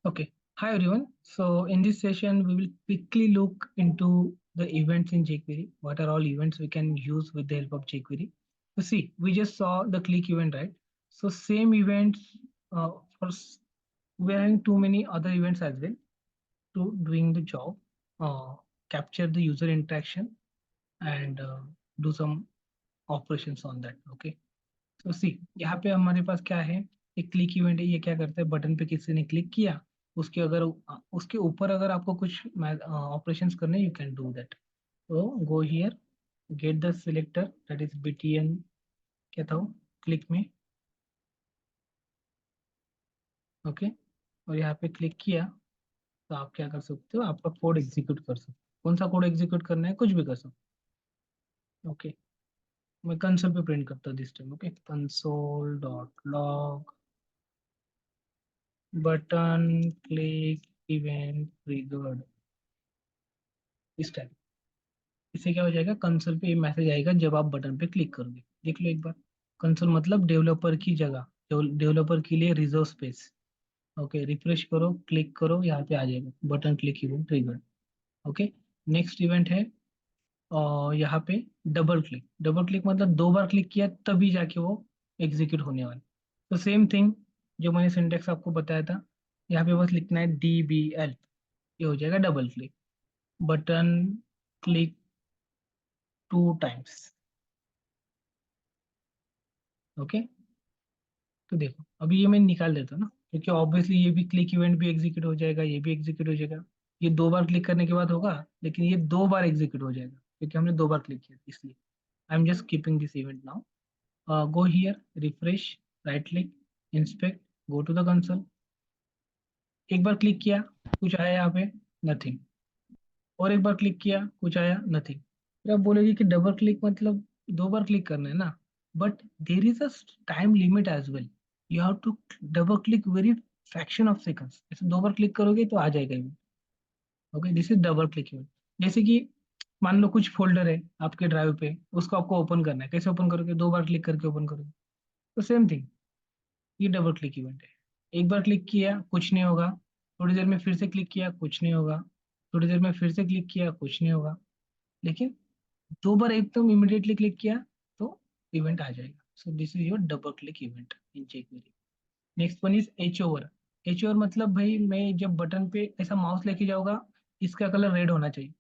Okay. Hi everyone. So in this session, we will quickly look into the events in jQuery. What are all events we can use with the help of jQuery? So see, we just saw the click event, right? So same events for we're having too many other events as well to doing the job, uh, capture the user interaction and do some operations on that. Okay. तो सी यहाँ पे हमारे पास क्या है, एक click event है। ये क्या करता है, बटन पे किसी ने क्लिक किया, उसके अगर उसके ऊपर अगर आपको कुछ ऑपरेशंस करने, यू कैन डू दैट। तो go here, get the selector that is btn, क्या था वो, क्लिक में। ओके, और यहाँ पे क्लिक किया तो आप क्या कर सकते हो, आपका कोड एग्जीक्यूट कर सकते हो। कौन सा कोड एग्जीक्यूट करना है, कुछ भी कर सकते हो। ओके, मैं कंसोल पे प्रिंट करता हूँ this time. Okay, console dot log button click event triggered, इस टाइप। इससे क्या हो जाएगा, कंसोल पे ये मैसेज आएगा जब आप बटन पे क्लिक करोगे। देख लो एक बार, कंसोल मतलब डेवलपर की जगह, डेवलपर के लिए रिजर्व स्पेस। ओके, रिफ्रेश करो, क्लिक करो, यहाँ पे आ जाएगा button click event triggered. Okay, next event है और यहाँ पे डबल क्लिक। डबल क्लिक मतलब दो बार क्लिक किया तभी जाके वो एग्जीक्यूट होने वाला। तो सेम थिंग जो मैंने सिंटेक्स आपको बताया था, यहाँ पे बस लिखना है DBL, ये हो जाएगा double click. Button click 2 times. Okay, तो देखो अभी ये मैं निकाल देता हूँ ना, क्योंकि ऑब्वियसली ये भी क्लिक इवेंट भी एग्जीक्यूट हो जाएगा, ये भी एग्जीक्यूट हो जाएगा। ये दो बार क्लिक करने के बाद होगा, लेकिन ये दो बार एग्जीक्यूट हो जाएगा क्योंकि हमने दो बार क्लिक किया, इसलिए I am just keeping this event now. Go here, refresh, right click, inspect, go to the console. एक बार क्लिक किया, कुछ आया यहाँ पे, नथिंग। और एक बार क्लिक किया, कुछ आया, नथिंग। फिर आप बोलेगी कि डबल क्लिक मतलब दो बार क्लिक करना है ना, but there is a time limit as well. You have to double click very fraction of seconds. ऐसे दो बार क्लिक करोगे तो आ जाएगा event. Okay, this is double click event. जैसे कि मान लो कुछ फोल्डर है आपके ड्राइव पे, उसको आपको ओपन करना है, कैसे ओपन करोगे, दो बार क्लिक करके ओपन करोगे। तो सेम थिंग, ये डबल क्लिक इवेंट है। एक बार क्लिक किया, कुछ नहीं होगा, थोड़ी देर में फिर से क्लिक किया, कुछ नहीं होगा, थोड़ी देर में फिर से क्लिक किया, कुछ नहीं होगा, लेकिन दो बार एकदम इमिडिएटली क्लिक किया तो इवेंट आ जाएगा। सो this is your double click event in jQuery। Next one is H over. H over मतलब भाई, मैं जब बटन पे ऐसा माउस लेके जाऊंगा, इसका कलर रेड होना चाहिए।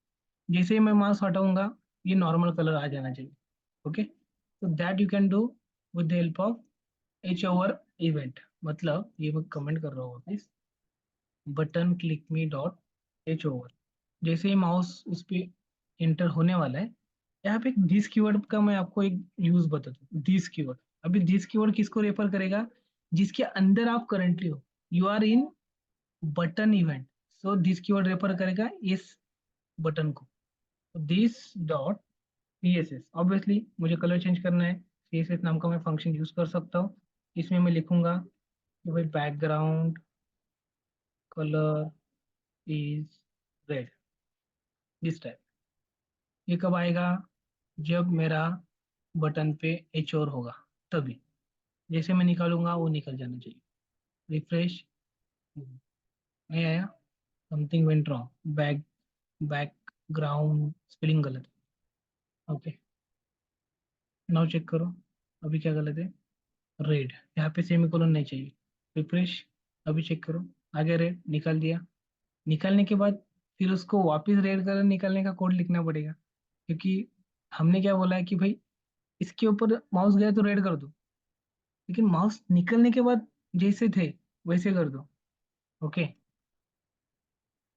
जैसे ही मैं माउस हटाऊंगा, ये नॉर्मल कलर आ जाना चाहिए। Okay, so that you can do with the help of H over event. मतलब ये मैं कमेंट कर रहा हूँ वापस, बटन क्लिक मी डॉट एच ओवर। जैसे ही माउस उस पे एंटर होने वाला है, यहाँ पे दिस कीवर्ड का मैं आपको एक यूज बताता हूँ। दिस कीवर्ड, अभी दिस कीवर्ड किसको रेफर करेगा, जिसके अंदर आप करंटली हो, you are in button event. So this keyword refer करेगा इस बटन को। दिस डॉट CSS, ऑब्वियसली मुझे कलर चेंज करना है, CSS नाम का मैं फंक्शन यूज कर सकता हूँ। इसमें मैं लिखूंगा कि भाई background colour is red, this type. ये कब आएगा, जब मेरा बटन पे एच और होगा, तभी। जैसे मैं निकालूंगा वो निकल जाना चाहिए। रिफ्रेश, नहीं आया, something went wrong, background spelling गलत। ओके, नाउ चेक करो, अभी क्या गलत है, रेड, यहाँ पे सेमीकोलन नहीं चाहिए। रिफ्रेश, अभी चेक करो, आ गया रेड, निकाल दिया। निकालने के बाद फिर उसको वापस रेड कलर निकालने का कोड लिखना पड़ेगा, क्योंकि हमने क्या बोला है कि भाई इसके ऊपर माउस गया तो रेड कर दो, लेकिन माउस निकलने के बाद जैसे थे वैसे कर दो। ओके,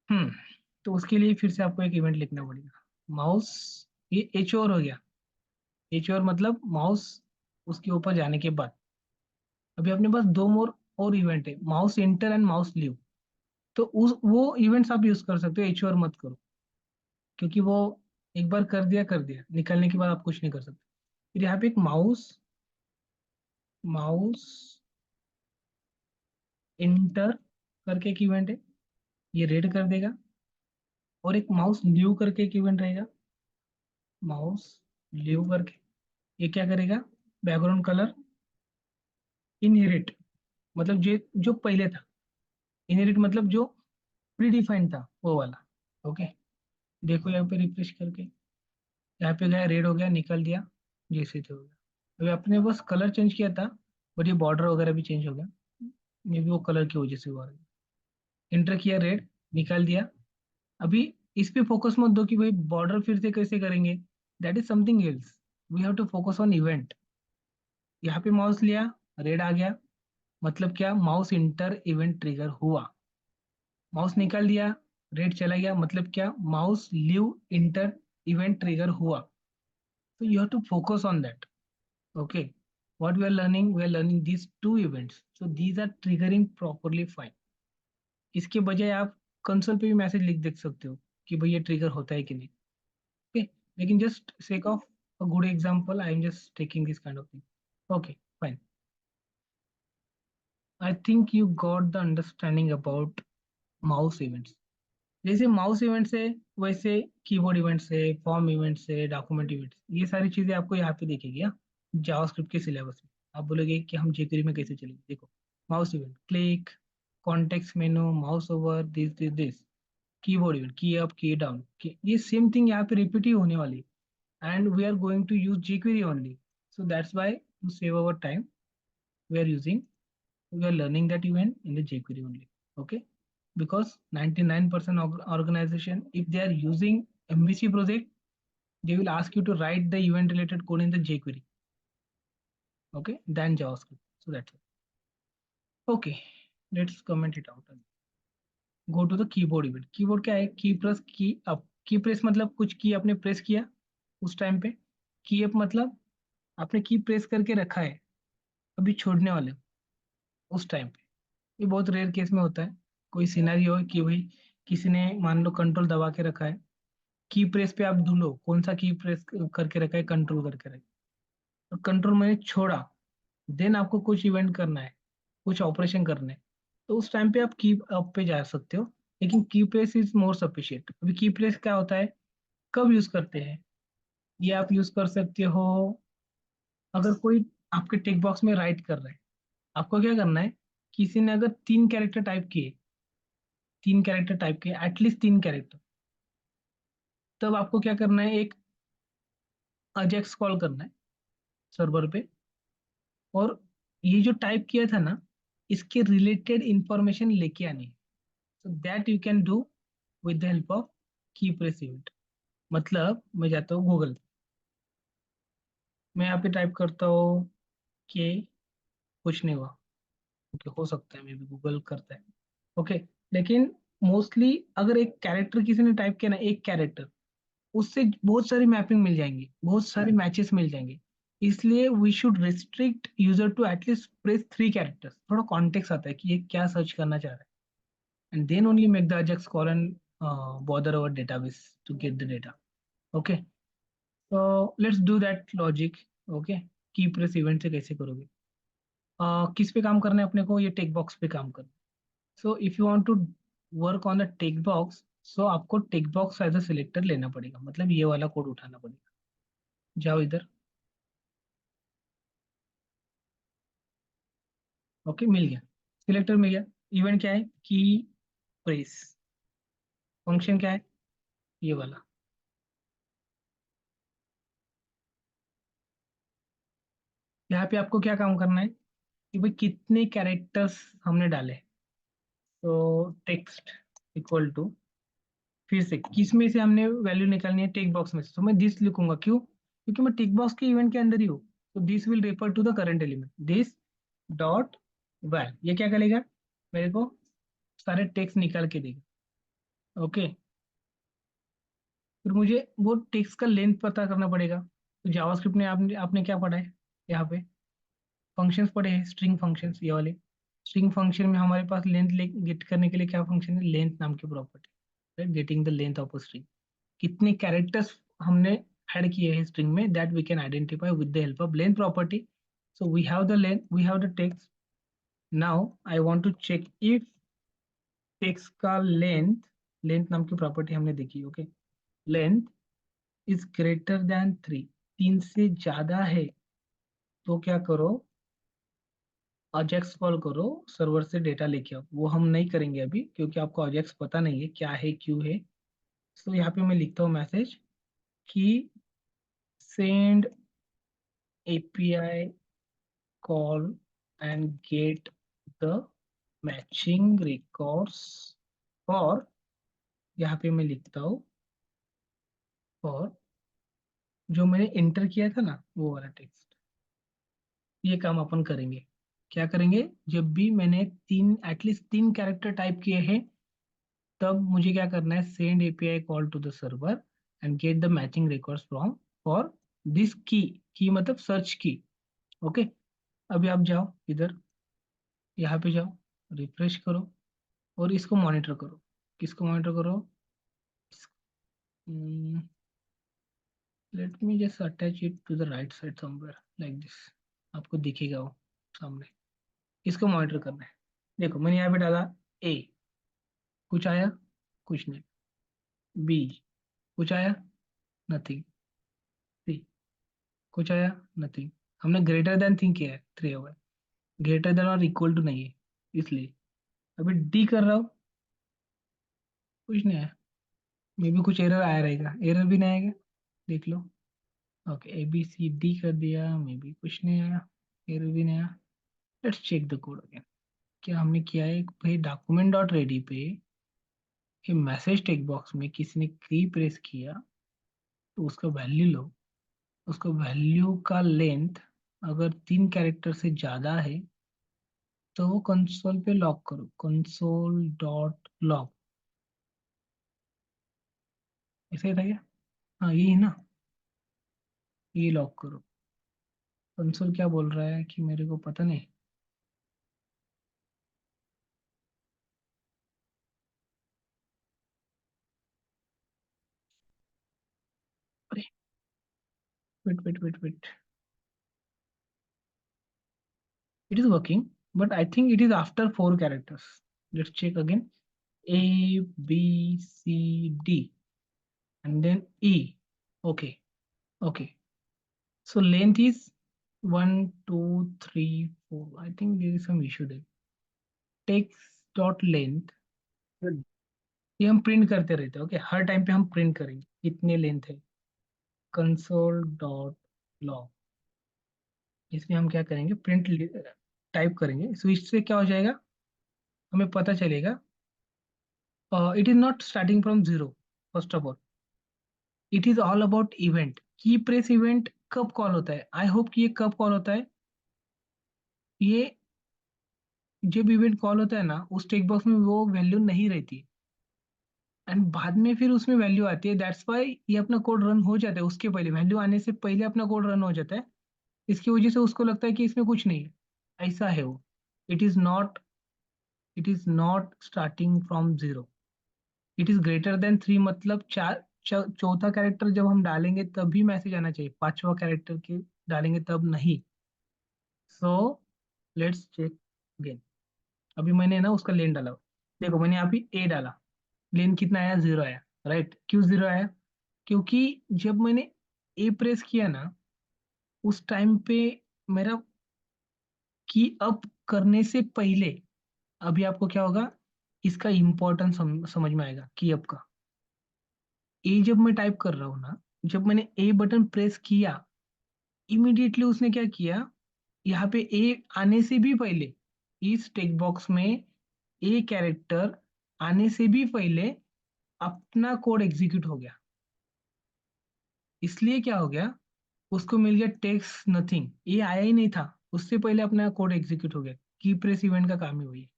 हम्म, तो उसके लिए फिर से आपको एक इवेंट लिखना पड़ेगा। माउस, ये एच ओवर हो गया। एच ओवर मतलब माउस उसके ऊपर जाने के बाद। अभी अपने पास दो मोर और इवेंट है, mouse enter and mouse leave. तो उस वो इवेंट्स आप यूज कर सकते हो, एच ओवर मत करो, क्योंकि वो एक बार कर दिया, निकलने के बाद आप कुछ नहीं कर सकते। फिर यहाँ पे एक माउस माउस एंटर करके एक इवेंट है, ये रेड कर देगा। और एक माउस लीव करके एक इवेंट रहेगा, माउस लीव करके, ये क्या करेगा, बैकग्राउंड कलर इनहेरिट, मतलब जो जो पहले था इनहेरिट मतलब जो प्रीडिफाइंड था वो वाला। ओके, देखो यहाँ पे रिफ्रेश करके, यहाँ पे गया रेड हो गया, निकल दिया, जैसे थे हो गया। अभी आपने बस कलर चेंज किया था, बट ये बॉर्डर वगैरह भी चेंज हो गया, मे बी वो कलर की वजह से हुआ है। इंटर किया रेड, निकाल दिया। अभी इस पे फोकस मत दो कि भाई बॉर्डर फिर से कैसे करेंगे, that is something else. We have to focus on event. यहाँ पे माउस लिया, रेड आ गया, मतलब क्या, माउस इंटर इवेंट ट्रिगर हुआ। माउस निकाल दिया, रेड चला गया, मतलब क्या, mouse leave enter event trigger हुआ। तो you have to focus on that. Okay, what we are learning these two events, so these are triggering properly fine. इसके बजाय आप कंसोल पे भी मैसेज लिख देख सकते हो कि भाई ये ट्रिगर होता है कि नहीं। ओके, लेकिन just sake of a good example I am just taking this kind of thing. Okay fine, I think you got the understanding about mouse events. जैसे माउस इवेंट्स है, वैसे कीबोर्ड इवेंट्स है, form events है, document events, ये सारी चीजें आपको यहाँ पे दिखेगी हाँ, जावास्क्रिप्ट के सिलेबस में। आप बोलोगे कि हम jQuery में कैसे चलेंगे, देखो mouse event, click, context menu, mouse over, this keyboard event, key up, key down, ये सेम थिंग यहाँ पे रिपीट ही होने वाली, and we are going to use jQuery only. So that's why to save our time we are using, we are learning that event in the jQuery only. Okay, because 99% of organization, if they are using MVC project, they will ask you to write the event related code in the jQuery, okay, than JavaScript. So that's it. Okay, let's comment it out. Go to the keyboard event. Keyboard क्या है, की press की up. की press मतलब कुछ की आपने press किया उस टाइम पे। की अप मतलब आपने की प्रेस करके रखा है, अभी छोड़ने वाले हो उस टाइम पे। ये बहुत रेयर केस में होता है। कोई सिनेरियो है कि भाई किसी ने मान लो कंट्रोल दबा के रखा है, की प्रेस पे आप ढूंढो कौन सा की प्रेस करके रखा है, कंट्रोल करके रखा है, और कंट्रोल मैंने छोड़ा, देन आपको कुछ इवेंट करना है, कुछ ऑपरेशन करना है, तो उस टाइम पे आप की अप पे जा सकते हो। लेकिन की प्रेस इज मोर सफिशिएंट। अभी की प्रेस क्या होता है, कब यूज करते हैं, ये आप यूज कर सकते हो अगर कोई आपके टेक्स्ट बॉक्स में राइट कर रहा है। आपको क्या करना है, किसी ने अगर 3 कैरेक्टर टाइप किए, 3 कैरेक्टर टाइप किए, एटलीस्ट 3 कैरेक्टर, तब आपको क्या करना है, एक अजेक्स कॉल करना है सर्वर पे, और ये जो टाइप किया था ना, इसके रिलेटेड इंफॉर्मेशन लेके आनी है। So that you can do with the help of की प्रेस इवेंट। मतलब मैं जाता हूँ गूगल, मैं यहाँ पे टाइप करता हूँ कि कुछ नहीं हुआ। ओके, हो सकता है मे बी गूगल करता है। ओके, लेकिन मोस्टली अगर एक कैरेक्टर किसी ने टाइप किया ना, एक कैरेक्टर, उससे बहुत सारी मैपिंग मिल जाएंगी, बहुत सारे मैचेस मिल जाएंगे। इसलिए we should restrict user to at least press 3 characters, थोड़ा कॉन्टेक्स्ट आता है कि ये क्या सर्च करना चाह रहा है, and then only make the Ajax call and bother our database to get the data. Okay, तो let's do that logic. Okay, key press event से कैसे करोगे, किस पे काम करना है अपने को, ये टेक बॉक्स पे काम करना है। So if you want to work on the text box, so आपको text box as a selector लेना पड़ेगा, मतलब ये वाला कोड उठाना पड़ेगा। जाओ इधर। ओके, मिल गया, सिलेक्टर मिल गया। इवेंट क्या है, की प्रेस। फंक्शन क्या है, ये वाला। यहाँ पे आपको क्या काम करना है कि भाई कितने कैरेक्टर्स हमने डाले। तो टेक्स्ट इक्वल टू, फिर से किस में से हमने वैल्यू निकालनी है, टेक बॉक्स में से, तो मैं दिस लिखूंगा, क्यों, क्योंकि मैं टेक बॉक्स के इवेंट के अंदर ही हूँ। तो this will refer to the current element, this dot val, ये क्या करेगा, मेरे को सारे टेक्स्ट निकाल के देगा। ओके, फिर मुझे वो टेक्स्ट का लेंथ पता करना पड़ेगा। तो जावास्क्रिप्ट ने आपने आपने क्या पढ़ा है, यहाँ पे फंक्शंस पढ़े हैं, स्ट्रिंग फंक्शंस, ये वाले स्ट्रिंग फंक्शन में हमारे पास लेंथ गेट करने के लिए क्या फंक्शन है, लेंथ नाम की property, getting the length of a string. कितने कैरेक्टर्स हमने ऐड किए हैं स्ट्रिंग में, that we can identify with the help of length property. So we have the length, we have the text. Now I want to check if text का length, length नाम की property हमने देखी। Okay, length is greater than 3, 3 से ज्यादा है, तो क्या करो, अजेक्स कॉल करो, सर्वर से डेटा लेके आओ। वो हम नहीं करेंगे अभी क्योंकि आपको अजेक्स पता नहीं है क्या है क्यों है। तो यहाँ पे मैं लिखता हूँ मैसेज कि send API call and get the matching records for, यहाँ पे मैं लिखता हूँ फॉर, जो मैंने इंटर किया था ना वो वाला टेक्स्ट। ये काम अपन करेंगे। क्या करेंगे, जब भी मैंने तीन एटलीस्ट तीन कैरेक्टर टाइप किए हैं तब मुझे क्या करना है, send API call to the server and get the matching records from for this key. Key मतलब सर्च की। ओके। अभी आप जाओ इधर, यहाँ पे जाओ, रिफ्रेश करो और इसको मॉनिटर करो। किसको मॉनिटर करो, let me just attach it to the right side somewhere like this. आपको दिखेगा वो सामने। इसको मॉनिटर करना है। देखो मैंने यहाँ पे डाला ए, कुछ आया, कुछ नहीं। बी, कुछ आया, नथिंग। सी, कुछ आया, नथिंग। हमने ग्रेटर देन थिंक किया है, थ्री हुआ है। ग्रेटर देन और इक्वल टू नहीं है इसलिए। अभी डी कर रहा हूँ, कुछ नहीं आया। मे भी कुछ एरर आया रहेगा, एरर भी नहीं आएगा, देख लो। Okay, A B C D कर दिया, मे भी कुछ नहीं आया, एरर भी नहीं आया। Let's check the code again. क्या हमने किया है भाई, डॉक्यूमेंट डॉट रेडी पे ये मैसेज टेक बॉक्स में किसी ने की प्रेस किया तो उसका वैल्यू लो। उसका वैल्यू का लेंथ अगर 3 कैरेक्टर से ज्यादा है तो वो कंसोल पे लॉक करो, कंसोल डॉट लॉक। ऐसा ही था क्या? हाँ यही ना, ये लॉक करो। कंसोल क्या बोल रहा है कि मेरे को पता नहीं। अरे, wait wait wait wait, it is working, but I think it is after 4 characters. Let's check again. A, B, C, D, and then E. Okay, okay. So length is 1 2 3 4. I think there is some issue there. Text dot length, ये हम print करते रहते हैं। Okay, हर time पे हम print करेंगे कितने length है। कंसोल डॉट लॉग, इसमें हम क्या करेंगे, प्रिंट टाइप करेंगे। सो इससे क्या हो जाएगा, हमें पता चलेगा it is not starting from zero. First of all it is all about event. की प्रेस इवेंट कब कॉल होता है, आई होप कि ये कब कॉल होता है, ये जब इवेंट कॉल होता है ना उस टेक बॉक्स में वो वैल्यू नहीं रहती एंड बाद में फिर उसमें वैल्यू आती है। दैट्स वाई ये अपना कोड रन हो जाता है, उसके पहले वैल्यू आने से पहले अपना कोड रन हो जाता है। इसकी वजह से उसको लगता है कि इसमें कुछ नहीं है। ऐसा है वो। It is not, it is not starting from zero. It is greater than 3 मतलब चार, चौथा कैरेक्टर जब हम डालेंगे तभी मैसेज आना चाहिए, पांचवा कैरेक्टर के डालेंगे तब नहीं। So let's check again. अभी मैंने ना उसका लेन डाला, देखो मैंने यहाँ पे ए डाला, लेन कितना आया, जीरो आया। राइट, क्यों जीरो आया, क्योंकि जब मैंने ए प्रेस किया ना उस टाइम पे मेरा की अप करने से पहले, अभी आपको क्या होगा, इसका इंपॉर्टेंस समझ में आएगा की अप का। ए जब मैं टाइप कर रहा हूँ ना, जब मैंने ए बटन प्रेस किया इमीडिएटली उसने क्या किया, यहाँ पे ए आने से भी पहले इस टेक्स्ट बॉक्स में ए कैरेक्टर आने से भी पहले अपना कोड एग्जीक्यूट हो गया। इसलिए क्या हो गया, उसको मिल गया टेक्स्ट नथिंग, ये आया ही नहीं था, उससे पहले अपना कोड एग्जीक्यूट हो गया। की प्रेस इवेंट का काम ही वही है।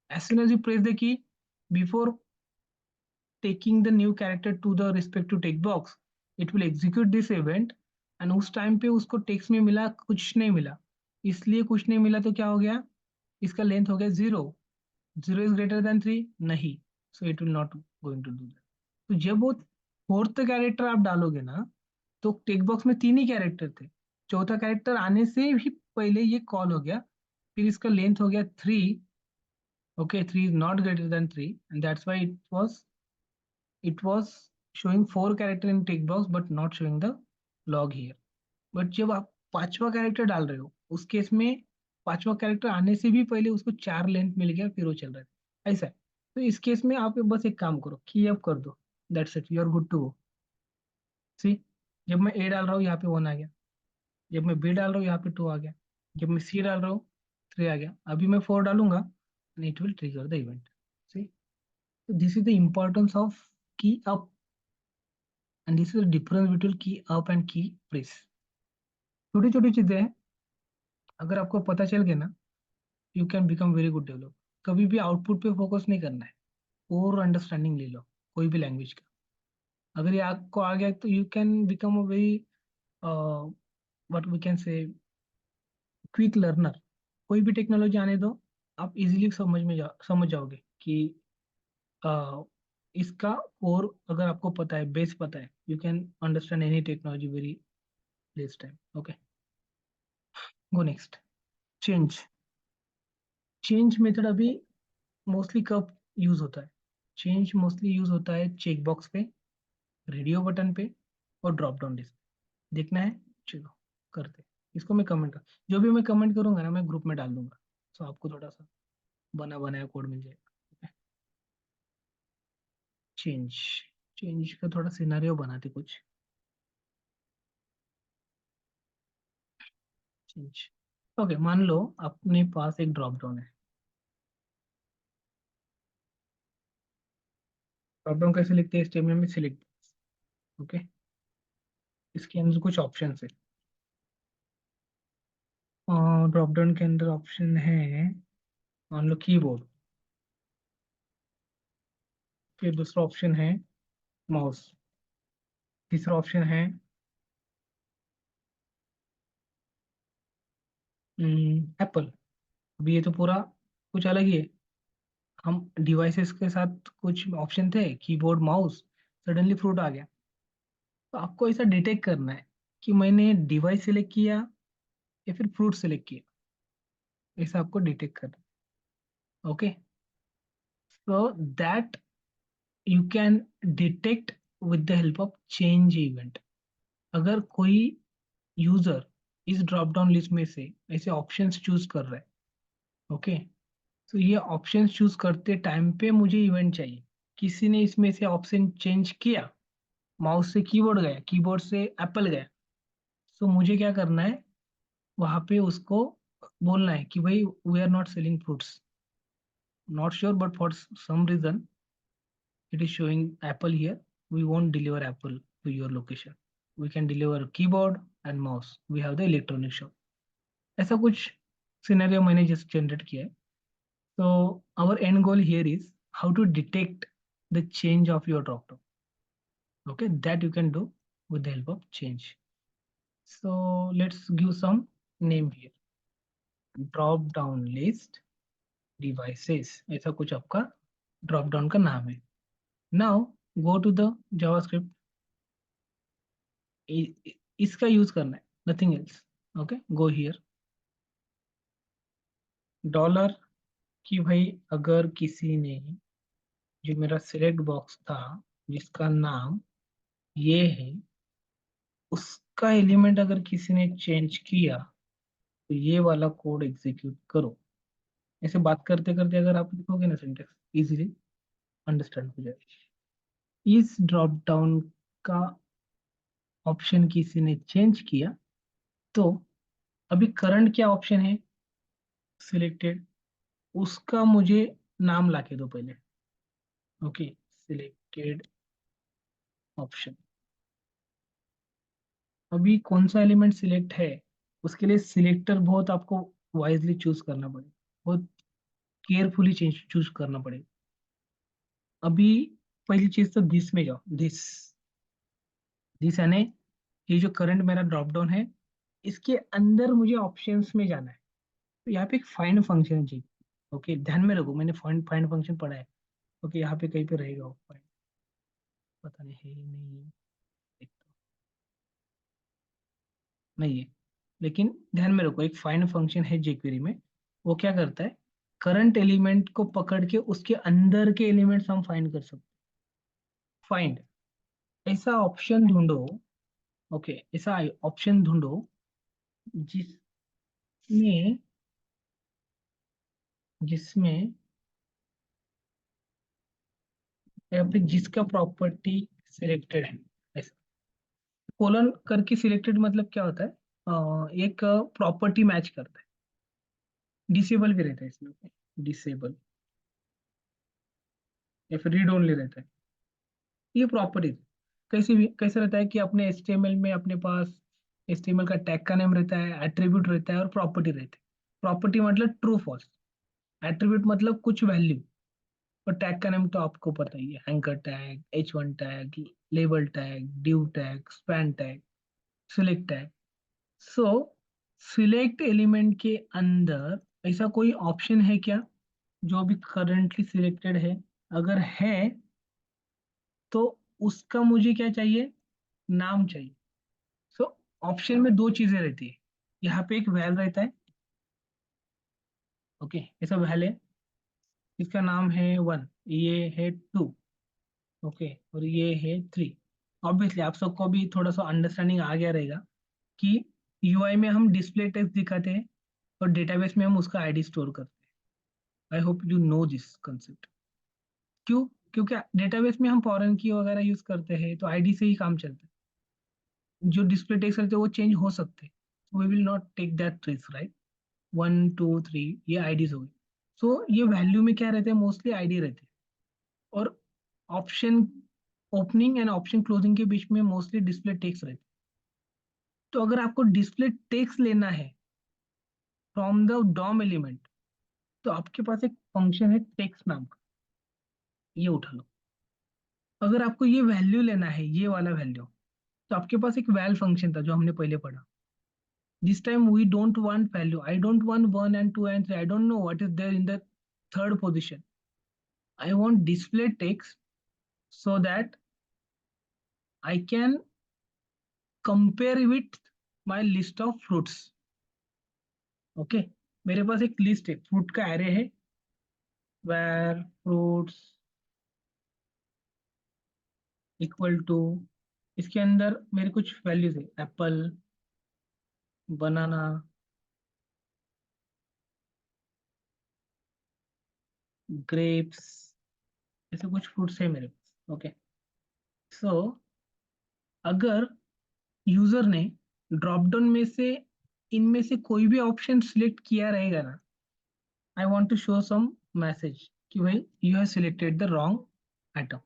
As soon as you press the key before taking the new character to the respective text box, it will execute this event। And उस टाइम पे उसको टेक्स्ट में मिला कुछ नहीं मिला, इसलिए कुछ नहीं मिला तो क्या हो गया, इसका लेंथ हो गया zero. Zero is greater than 3 नहीं, so it will not going to do that. तो जब वो फोर्थ कैरेक्टर आप डालोगे ना तो टेक्स्ट बॉक्स में 3 ही कैरेक्टर थे, चौथा कैरेक्टर आने से भी पहले ये कॉल हो गया, फिर इसका लेंथ हो गया 3। Okay, 3 is not greater than 3 and that's why it was showing 4 character in tick box but not showing the log here। But जब आप पांचवा कैरेक्टर डाल रहे हो उस केस में पांचवा कैरेक्टर आने से भी पहले उसको 4 लेंथ मिल गया, फिर वो चल रहा है, ऐसा है। तो इस केस में आप बस एक काम करो, की अप कर दो, that's it, you are good to go. See, जब मैं ए डाल रहा हूँ यहाँ पे 1 आ गया, जब मैं बी डाल रहा हूँ यहाँ पे 2 आ गया, जब मैं सी डाल रहा हूँ 3 आ गया, अभी मैं 4 डालूंगा, and it will trigger the event. See, this is the importance of key up, and this is the difference between key up and key press. छोटी छोटी चीजें हैं, अगर आपको पता चल गया ना, you can become very good developer. कभी भी आउटपुट पे फोकस नहीं करना है, और अंडरस्टैंडिंग ले लो कोई भी लैंग्वेज का। अगर ये आपको आ गया तो you can become a very what we can say quick learner. कोई भी टेक्नोलॉजी आने दो, आप इजीली समझ जाओगे कि uh, इसका, और अगर आपको पता है, बेस पता है, you can understand any technology very less time. Okay, go next. Change. Change method अभी मोस्टली कब यूज होता है? चेंज मोस्टली यूज होता है चेक बॉक्स पे, रेडियो बटन पे, और ड्रॉप डाउन लिस्ट। देखना है, चलो करते हैं। इसको मैं कमेंट कर, जो भी मैं कमेंट करूंगा ना, मैं ग्रुप में डाल दूंगा, तो आपको थोड़ा सा बना बनाया कोड मिल जाएगा। चेंज, चेंज का थोड़ा सिनेरियो बनाते कुछ। चेंज, ओके, मान लो अपने पास एक ड्रॉप डाउन है। ड्रॉप डाउन कैसे लिखते हैं? स्टेटमेंट में सिलेक्ट। ओके, इसके अंदर कुछ ऑप्शन है, ड्रॉप डाउन के अंदर ऑप्शन है, मान लो कीबोर्ड, फिर दूसरा ऑप्शन है माउस, तीसरा ऑप्शन है एप्पल। अभी ये तो पूरा कुछ अलग ही है। हम डिवाइसेस के साथ कुछ ऑप्शन थे, कीबोर्ड माउस, सडनली फ्रूट आ गया। तो आपको ऐसा डिटेक्ट करना है कि मैंने डिवाइस सेलेक्ट किया या फिर फ्रूट सेलेक्ट किया, ऐसा आपको डिटेक्ट करना है। Okay, so that you can detect with the help of change event. अगर कोई यूजर इस ड्रॉप डाउन लिस्ट में से ऐसे ऑप्शंस चूज कर रहा है, ओके, तो ये ऑप्शंस चूज करते टाइम पे मुझे इवेंट चाहिए। किसी ने इसमें से ऑप्शन चेंज किया, माउस से कीबोर्ड गया, कीबोर्ड से एप्पल गया, तो मुझे क्या करना है, वहां पे उसको बोलना है कि भाई we are not selling fruits, not sure but for some reason it is showing apple here, we won't deliver apple to your location, we can deliver keyboard and mouse, we have the electronic shop। ऐसा कुछ scenario मैंने just generate किया है। so our end goal here is how to detect the change of your drop down, okay, that you can do with the help of change। so let's give some name here, drop down list devices, ऐसा कुछ आपका drop down का नाम है। Now go to the JavaScript, इसका use करना है, nothing else. Okay, go here, dollar, कि भाई अगर किसी ने, जो मेरा सिलेक्ट बॉक्स था जिसका नाम ये है, उसका एलिमेंट अगर किसी ने चेंज किया, तो ये वाला कोड एग्जीक्यूट करो। ऐसे बात करते करते अगर आप लिखोगे ना सिंटेक्स, इजीली अंडरस्टैंड हो जाएगा। इस ड्रॉप डाउन का ऑप्शन किसी ने चेंज किया, तो अभी करंट क्या ऑप्शन है सिलेक्टेड, उसका मुझे नाम लाके दो पहले। ओके, सिलेक्टेड ऑप्शन, अभी कौन सा एलिमेंट सिलेक्ट है, उसके लिए सिलेक्टर बहुत आपको वाइजली चूज करना पड़ेगा, बहुत केयरफुली चूज करना पड़ेगा। अभी पहली चीज तो दिस में जाओ, दिस, दिस यानी ये जो करंट मेरा ड्रॉप डाउन है, इसके अंदर मुझे ऑप्शंस में जाना है। तो यहाँ पे एक फाइंड फंक्शन है जी। ओके, ध्यान में रखो, मैंने फाइंड फाइंड फंक्शन पढ़ा है। ओके, यहाँ पे कहीं पे रहेगा वो फाइंड, पता नहीं है ही नहीं, एक तो नहीं है, लेकिन ध्यान में रखो, एक फाइंड फंक्शन है jQuery में। वो क्या करता है, करंट एलिमेंट को पकड़ के उसके अंदर के एलिमेंट्स हम फाइंड कर सकते। फाइंड, ऐसा ऑप्शन ढूंढो, ओके, ऐसा ऑप्शन ढूंढो जिसमें जिसमें या फिर जिसका प्रॉपर्टी सिलेक्टेड है, ऐसा कोलन करके सिलेक्टेड मतलब क्या होता है, एक प्रॉपर्टी मैच करता है। डिसेबल भी रहता है इसमें, डिसेबल या फिर रीड ओनली रहता है। ये प्रॉपर्टी कैसे भी कैसे रहता है कि अपने HTML में अपने पास HTML का टैग का नेम रहता है, एट्रीब्यूट रहता है और प्रॉपर्टी रहती है। प्रॉपर्टी मतलब ट्रू फॉल्स, एट्रीब्यूट मतलब कुछ वैल्यू, और टैग का नेम तो आपको पता ही है, anchor tag, H1 tag, label tag, div tag, span tag, select tag. सो सिलेक्ट एलिमेंट के अंदर ऐसा कोई ऑप्शन है क्या जो अभी करंटली सिलेक्टेड है? अगर है तो उसका मुझे क्या चाहिए, नाम चाहिए। सो ऑप्शन में दो चीजें रहती है, यहाँ पे एक वैल रहता है, ओके, ऐसा वैल है, इसका नाम है 1, ये है 2, ओके, और ये है 3। ऑब्वियसली आप सबको भी थोड़ा सा अंडरस्टैंडिंग आ गया रहेगा कि UI में हम डिस्प्ले टेक्स्ट दिखाते हैं और डेटाबेस में हम उसका आईडी स्टोर करते हैं। I hope you know this concept. क्यों? क्योंकि डेटाबेस में हम फॉरेन की वगैरह यूज करते हैं तो आईडी से ही काम चलता है। जो डिस्प्ले टेक्स्ट रहते हैं वो चेंज हो सकते हैं, we will not take that risk, right? 1 2 3 ये आईडीज हो गई। सो ये वैल्यू में क्या रहते हैं, मोस्टली आईडी रहते हैं। और option opening and option closing के बीच में मोस्टली डिस्प्ले टेक्स्ट रहते हैं। तो अगर आपको डिस्प्ले टेक्स्ट लेना है फ्रॉम द डॉम एलिमेंट, तो आपके पास एक फंक्शन है टेक्स्ट नाम का, ये उठा लो। अगर आपको ये वैल्यू लेना है, ये वाला वैल्यू, तो आपके पास एक वैल फंक्शन था जो हमने पहले पढ़ा। This time we don't want value. I don't want 1 and 2 and 3. I don't know what is there in the third position. I want display text so that I can compare with my list of fruits. Okay. मेरे पास एक list है, fruit का array है, where fruits equal to, इसके अंदर मेरे कुछ values है, एप्पल, बनाना, ग्रेप्स, ऐसे कुछ फ्रूट्स है मेरे पास। ओके, सो अगर यूजर ने ड्रॉप डाउन में से इनमें से कोई भी ऑप्शन सिलेक्ट किया रहेगा ना, I want to show some message कि भाई you have selected the wrong item.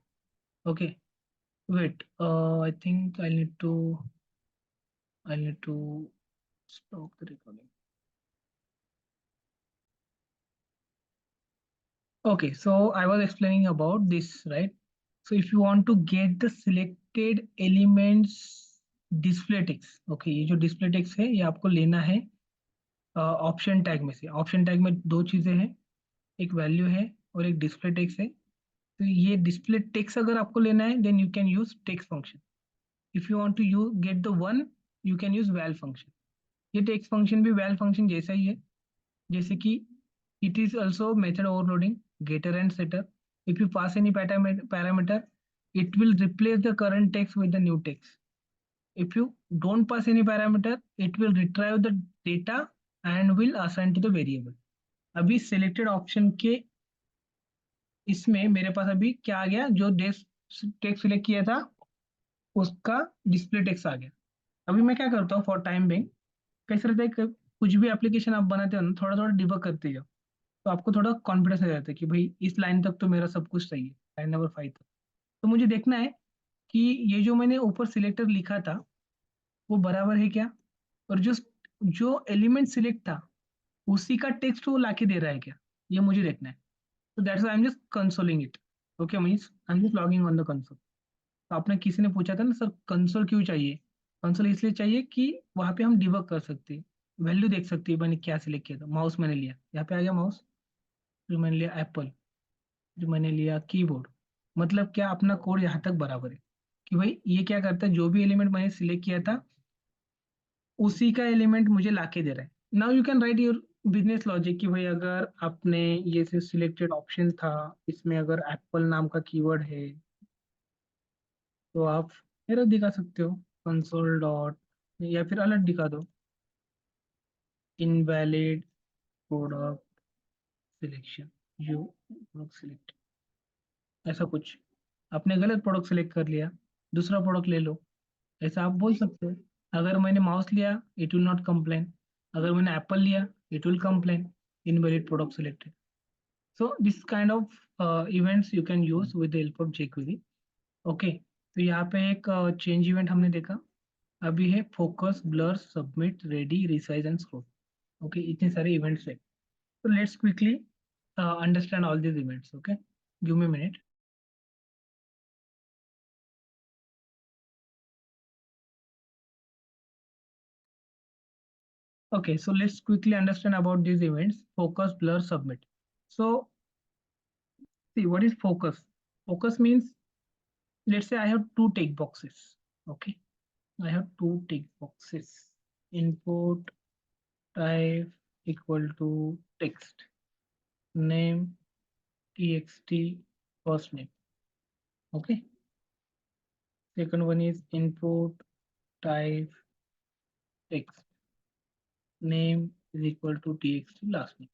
Okay, wait, I need to stop the recording. Okay, so I was explaining about this, right? So if you want to get the selected elements display text, okay, ये जो display text है ये आपको लेना है option tag में से। Option tag में दो चीजें हैं, एक वैल्यू है और एक डिस्प्ले टेक्स्ट है। तो ये डिस्प्ले टेक्स्ट अगर आपको लेना है then you can use text function. If you want to you get the one, you can use val function. ये टेक्स्ट फंक्शन भी वैल फंक्शन जैसा ही है, जैसे कि it is also method overloading, getter and setter. If you pass any parameter, it will replace the current text with the new text. If you don't pass any parameter, it will retrieve the data and will assign to the variable. अभी selected option के इसमें मेरे पास अभी क्या आ गया, जो text select किया था उसका डिस्प्ले टेक्स्ट आ गया। अभी मैं क्या करता हूँ फॉर टाइम बिंग, कैसे रहता है कुछ भी एप्लीकेशन आप बनाते हो ना, थोड़ा थोड़ा डिबग करते जाओ, तो आपको थोड़ा कॉन्फिडेंस आ जाता है कि भाई इस लाइन तक तो मेरा सब कुछ सही है, लाइन नंबर 5 तक। तो मुझे देखना है कि ये जो मैंने ऊपर सिलेक्टर लिखा था वो बराबर है क्या, और जो जो एलिमेंट सिलेक्ट था उसी का टेक्स्ट वो लाके दे रहा है क्या, ये मुझे देखना है। तो that's I am just consoling it. Okay, means I am just logging on the console. तो आपने किसी ने पूछा था ना सर कंसोल क्यों चाहिए, कंसोल इसलिए चाहिए कि वहां पे हम डिबग कर सकते हैं, वैल्यू देख सकते हैं मैंने क्या सिलेक्ट किया था। माउस मैंने लिया, यहाँ पे आ गया माउस, जो मैंने लिया एप्पल, जो मैंने लिया कीबोर्ड, मतलब क्या अपना कोड यहाँ तक बराबर है कि भाई ये क्या करता है, जो भी एलिमेंट मैंने सिलेक्ट किया था उसी का एलिमेंट मुझे लाके दे रहा है। Now you can write your business logic कि भाई अगर आपने ये से सिलेक्टेड ऑप्शन था, इसमें अगर एप्पल नाम का कीवर्ड है तो आप एरर दिखा सकते हो, कंसोल डॉट, या फिर अलर्ट दिखा दो, invalid product selection, you product select, ऐसा कुछ आपने गलत प्रोडक्ट सिलेक्ट कर लिया, दूसरा प्रोडक्ट ले लो, ऐसा आप बोल सकते हो। अगर मैंने माउस लिया, इट विल नॉट कंप्लेन। अगर मैंने एप्पल लिया, it will complain, invalid product selected. So this kind of events you can use with the help of jQuery। Okay, तो यहाँ पे एक चेंज इवेंट हमने देखा। अभी है focus, blur, submit, ready, resize and scroll. Okay, इतने सारे इवेंट्स है। So let's quickly understand all these events. Okay, give me a minute. Okay, so let's quickly understand about these events: focus, blur, submit. So see, what is focus? Focus means, let's say I have two tick boxes. Okay, I have two tick boxes. Input type equal to text, name txt, first name. Okay, second one is input type text, name is equal to txt, last name.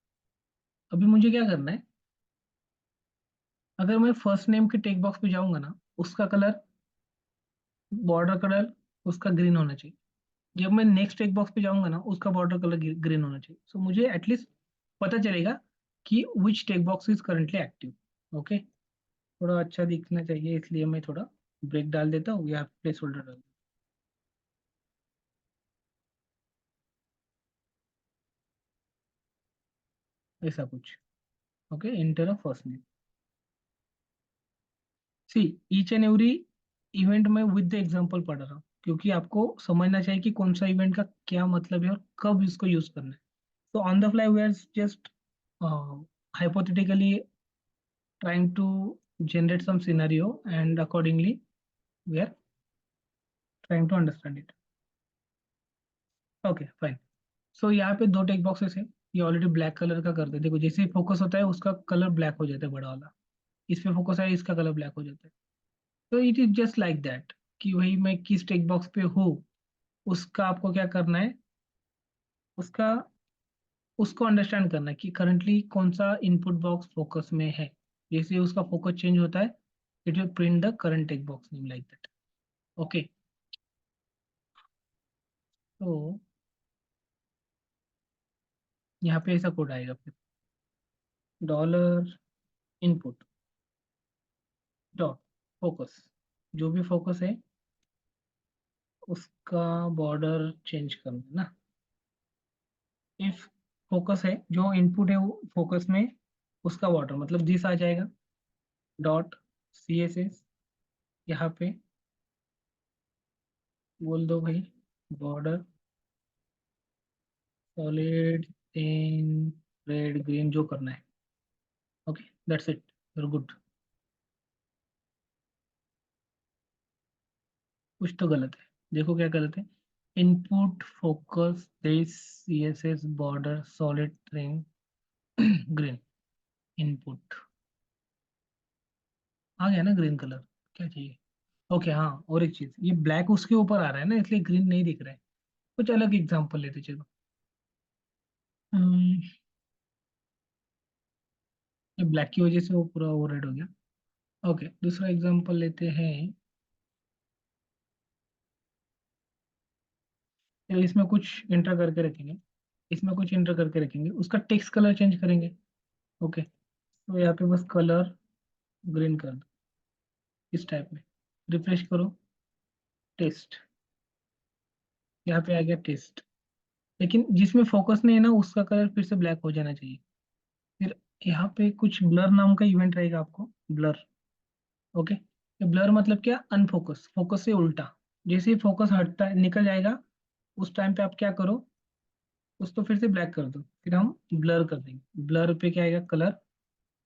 अभी मुझे क्या करना है, अगर मैं first name के take box पे जाऊंगा ना, उसका कलर, बॉर्डर कलर उसका ग्रीन होना चाहिए। जब मैं नेक्स्ट टेक बॉक्स पे जाऊंगा ना, उसका बॉर्डर कलर ग्रीन होना चाहिए। सो मुझे एटलीस्ट पता चलेगा कि which text box is currently active. Okay, थोड़ा अच्छा दिखना चाहिए, इसलिए मैं थोड़ा ब्रेक डाल देता हूँ या प्लेस होल्डर डाल देता हूँ, ऐसा कुछ। Okay, enter of first name. See, each and every event में विद द एग्जांपल पढ़ रहा हूँ, क्योंकि आपको समझना चाहिए कि कौन सा इवेंट का क्या मतलब है और कब इसको यूज करना है। So on the fly, we are just hypothetically trying to generate some scenario, and accordingly we are trying to understand it. Okay, fine. So यहाँ पे दो टेक बॉक्सेस है, ये ऑलरेडी ब्लैक कलर का करते हैं। देखो, जैसे ही फोकस होता है उसका कलर ब्लैक हो जाता है, बड़ा वाला। इस पे फोकस है, इसका कलर ब्लैक हो जाता है। तो it is just like that, कि वही मैं किस टेक बॉक्स पे हूँ, उसका आपको क्या करना है, उसका उसको अंडरस्टैंड करना है कि करंटली कौन सा इनपुट बॉक्स फोकस में है। जैसे ही उसका फोकस चेंज होता है, it will print the current text box name like that. Okay, तो यहाँ पे ऐसा कोड आएगा फिर, डॉलर इनपुट डॉट फोकस, जो भी फोकस है उसका बॉर्डर चेंज करना है ना। इफ फोकस है, जो इनपुट है वो फोकस में, उसका बॉर्डर मतलब दिस आ जाएगा, डॉट सी एस एस, यहाँ पे बोल दो भाई, border solid in red green, जो करना है। Okay, that's it, you're good. कुछ तो गलत है, देखो क्या गलत है। Input focus this C S S border solid in green, input आ गया ना ग्रीन कलर, क्या चाहिए। ओके, हाँ, और एक चीज, ये ब्लैक उसके ऊपर आ रहा है ना, इसलिए ग्रीन नहीं दिख रहा है। कुछ अलग एग्जांपल लेते चलो। हम्म, ये ब्लैक की वजह से वो पूरा वो रेड हो गया। ओके, दूसरा एग्जांपल लेते हैं। तो इसमें कुछ इंटर करके रखेंगे, इसमें कुछ इंटर करके रखेंगे, उसका टेक्स्ट कलर चेंज करेंगे। ओके, तो यहाँ पे बस कलर ग्रीन कर दो, इस टाइप में। रिफ्रेश करो, टेस्ट, यहाँ पे आ गया टेस्ट। लेकिन जिसमें फोकस नहीं है ना, उसका कलर फिर से ब्लैक हो जाना चाहिए। फिर यहाँ पे कुछ ब्लर नाम का इवेंट रहेगा आपको, ब्लर। ओके, ये ब्लर मतलब क्या, अनफोकस, फोकस से उल्टा। जैसे ही फोकस हटता है, निकल जाएगा, उस टाइम पे आप क्या करो, उसको फिर से ब्लैक कर दो, फिर हम ब्लर कर देंगे। ब्लर पे क्या आएगा, कलर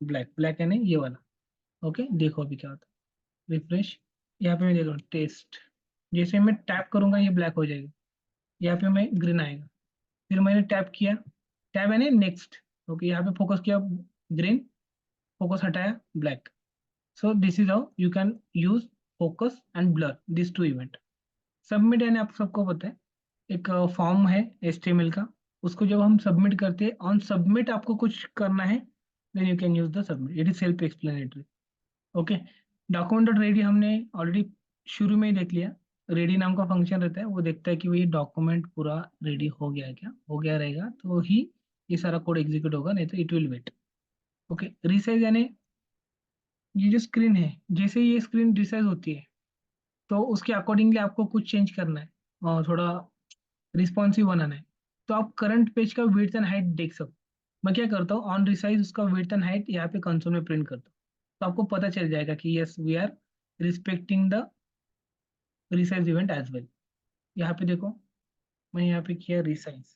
ब्लैक, ब्लैक है नहीं ये वाला। ओके, देखो अभी क्या होता है, रिफ्रेश। यहाँ पे मैं देख रहा हूँ टेस्ट, जैसे मैं टैप करूंगा ये ब्लैक हो जाएगा, यहाँ पे मैं ग्रीन आएगा। फिर मैंने टैप किया, टैप है नहीं, नेक्स्ट। ओके, यहाँ पे फोकस किया, ग्रीन, फोकस हटाया, black. So this is how you can use focus and blur, this two event. Submit यानी आप सबको पता है, एक फॉर्म है HTML का, उसको जब हम सबमिट करते हैं, ऑन सबमिट आपको कुछ करना है, then you can use the submit. It is self explanatory. Okay, document dot ready हमने ऑलरेडी शुरू में ही देख लिया। रेडी नाम का फंक्शन रहता है, वो देखता है कि भाई डॉक्यूमेंट पूरा रेडी हो गया है क्या, हो गया रहेगा तो ही ये सारा कोड एग्जीक्यूट होगा, नहीं तो it will wait. Okay, resize यानी ये जो स्क्रीन है, जैसे ये स्क्रीन रिसाइज होती है तो उसके अकॉर्डिंगली आपको कुछ चेंज करना है और थोड़ा रिस्पॉन्सिव बनाना है, तो आप करंट पेज का विड्थ एंड हाइट देख सकते हो। मैं क्या करता हूँ, ऑन रिसाइज उसका विड्थ एंड हाइट यहाँ पे कंसोल में प्रिंट करता हूँ, तो आपको पता चल जाएगा कि yes we are respecting the resize event as well. यहाँ पे देखो, मैं यहाँ पे किया रिसाइज।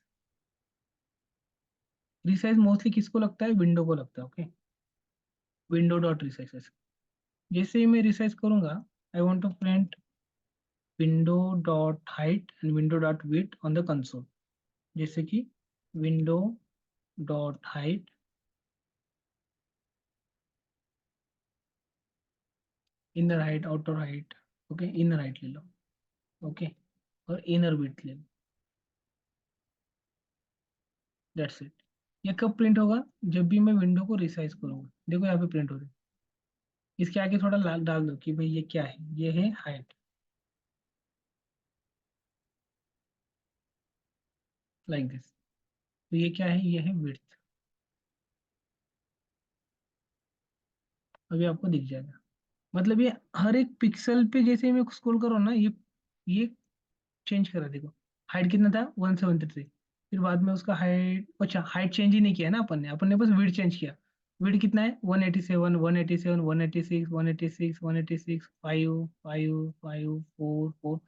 रिसाइज मोस्टली किसको लगता है, विंडो को लगता है। Okay, window dot resize. जैसे ही मैं रिसाइज करूंगा, I want to print window dot height and window dot width on the console. जैसे कि window dot height, inner height, outer height. Okay, inner height ले लो। ओके, और इनर विड्थ ले लो। That's it. ये कब प्रिंट होगा, जब भी मैं विंडो को रिसाइज करूंगा। देखो यहाँ पे प्रिंट हो रही है। इसके आगे थोड़ा लाल डाल दो कि भाई ये क्या है, ये है हाइट, लाइक दिस। तो ये क्या है, ये है विड्थ। अभी आपको दिख जाएगा। मतलब ये हर एक पिक्सल पे जैसे मैं स्क्रॉल करो ना, ये चेंज करा। देखो हाइट कितना था, 173। फिर बाद में उसका हाइट, अच्छा हाइट चेंज ही नहीं किया ना अपन ने बस विड्थ चेंज किया। विड्थ कितना है, 187, 187, 186, 186, 186, 5 5 5 4 4।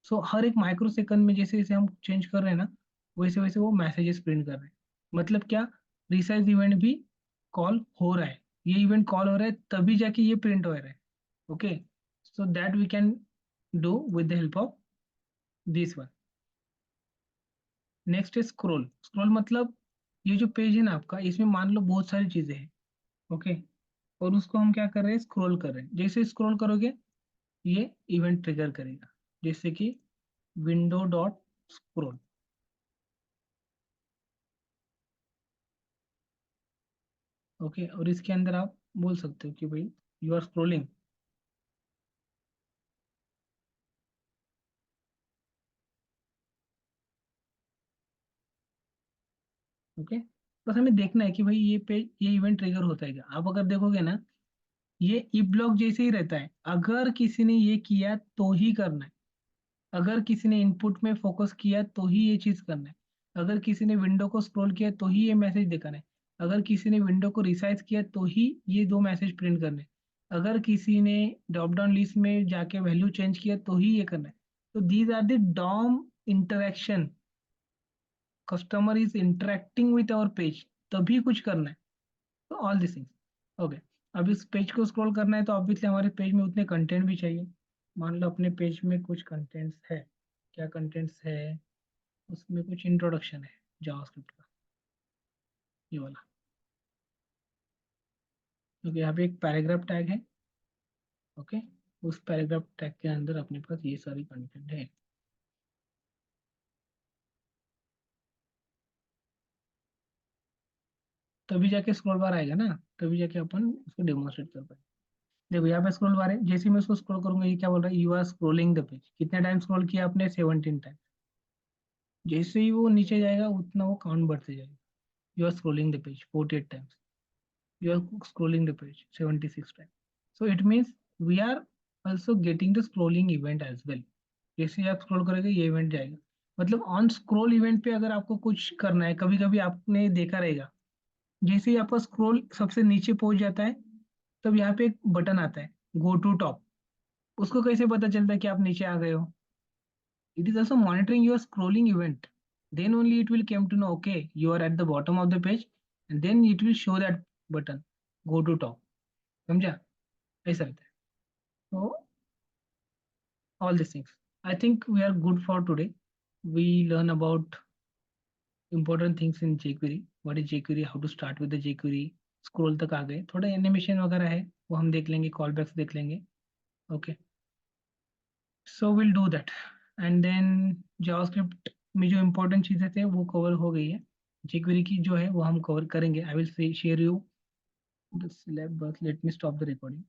सो हर एक माइक्रो सेकंड में जैसे जैसे हम चेंज कर रहे हैं ना, वैसे वैसे वो मैसेजेस प्रिंट कर रहे हैं। मतलब क्या, रिसाइज इवेंट भी कॉल हो रहा है। ये इवेंट कॉल हो रहा है तभी जाके ये प्रिंट हो रहा है। Okay, so that we can do with the help of this one. Next है स्क्रॉल। स्क्रॉल मतलब ये जो पेज है ना आपका, इसमें मान लो बहुत सारी चीजें हैं। ओके, और उसको हम क्या कर रहे हैं, स्क्रॉल कर रहे हैं। जैसे स्क्रॉल करोगे ये इवेंट ट्रिगर करेगा, जैसे कि विंडो डॉट स्क्रॉल। ओके, और इसके अंदर आप बोल सकते हो कि भाई यू आर स्क्रोलिंग। ओके, बस हमें देखना है कि भाई ये पेज, ये इवेंट ट्रिगर होता है क्या। आप अगर देखोगे ना, ये ई ब्लॉक जैसे ही रहता है, अगर किसी ने ये किया तो ही करना है। अगर किसी ने इनपुट में फोकस किया तो ही ये चीज करना है। अगर किसी ने विंडो को स्क्रॉल किया तो ही ये मैसेज दिखाना है। अगर किसी ने विंडो को रिसाइज किया तो ही ये दो मैसेज प्रिंट करने हैं। अगर किसी ने ड्रॉप डाउन लिस्ट में जाके वैल्यू चेंज किया तो ही ये करना है। तो these are the DOM interaction. Customer is interacting with our page, तभी कुछ करना है। तो ऑल दिस थिंग्स। ओके, अब इस पेज को स्क्रॉल करना है तो ऑब्वियसली हमारे पेज में उतने कंटेंट भी चाहिए। मान लो अपने पेज में कुछ कंटेंट्स है। क्या कंटेंट्स है, उसमें कुछ इंट्रोडक्शन है जावास्क्रिप्ट का, ये वाला। क्योंकि यहाँ पे एक पैराग्राफ टैग है। ओके, उस पैराग्राफ टैग के अंदर अपने पास ये सारी कंटेंट है। तभी जाके स्क्रॉल बार आएगा ना, तभी जाके अपन उसको डेमोन्स्ट्रेट कर पाएंगे। देखो यहाँ पे स्क्रॉल बार है, जैसे ही मैं उसको स्क्रॉल करूंगा ये क्या बोल रहा है, you are scrolling the page. कितने टाइम स्क्रॉल किया आपने, 17 टाइम। जैसे ही वो नीचे जाएगा उतना वो काउंट बढ़ते जाएगा। You are scrolling the page 48 times, you are scrolling the page 76 times. So it means we are also getting the scrolling event as well. जैसे ही आप स्क्रॉल करोगे ये इवेंट जाएगा। मतलब ऑन स्क्रॉल इवेंट पे अगर आपको कुछ करना है, कभी कभी आपने देखा रहेगा, जैसे ही आपका स्क्रॉल सबसे नीचे पहुंच जाता है, तब यहाँ पे एक बटन आता है, गो टू टॉप। उसको कैसे पता चलता है कि आप नीचे आ गए हो, it is also monitoring your scrolling event. Then only it will came to know, okay, you are at the bottom of the page, and then it will show that button, go to top। समझा, ऐसा रहता है। So all these things, I think we are good for today. We learn about important things in jQuery, what is jQuery, how to start with the jQuery, scroll तक आ गए, थोड़ा animation वगैरह है वो हम देख लेंगे, कॉल बैक्स देख लेंगे। Okay, so will do that. And then JavaScript में जो इम्पोर्टेंट चीज़ें थे वो कवर हो गई है। jQuery की जो है वो हम कवर करेंगे। I will share you the syllabus, let me stop the recording.